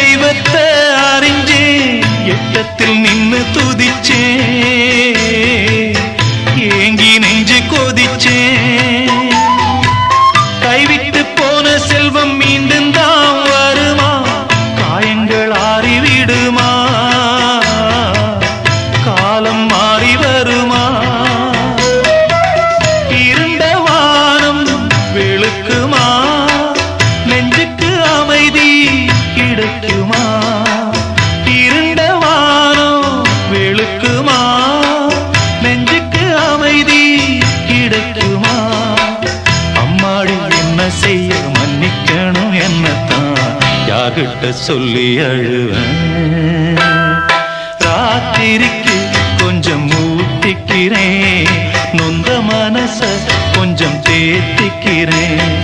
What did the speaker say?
தெய்வத்தை அறிஞ்சேன், எட்டத்தில் நின்னு துதிச்சேன், ஏங்கி நெஞ்சு கொதிச்சேன். கைவிட்டு போன செல்வம் மீண்டும் தான் வருமா, காயங்கள் ஆறிவிடுமா, காலம் மாறி வருமா, இருண்ட வானம் வெளுக்குமா, நெஞ்சுக்கு அமைதி கிடைக்குமா, இருண்ட வானம் வெளுக்குமா, நெஞ்சுக்கு அமைதி கிடைக்குமா. அம்மாடி என்ன செய்ய மன்னிக்கணும், என்னத்தான் யார்கிட்ட சொல்லி அழுவேன். ராத்திரிக்கு கொஞ்சம் ஊத்திக்கிறேன், நொந்த மனச கொஞ்சம் தேத்திக்கிறேன்.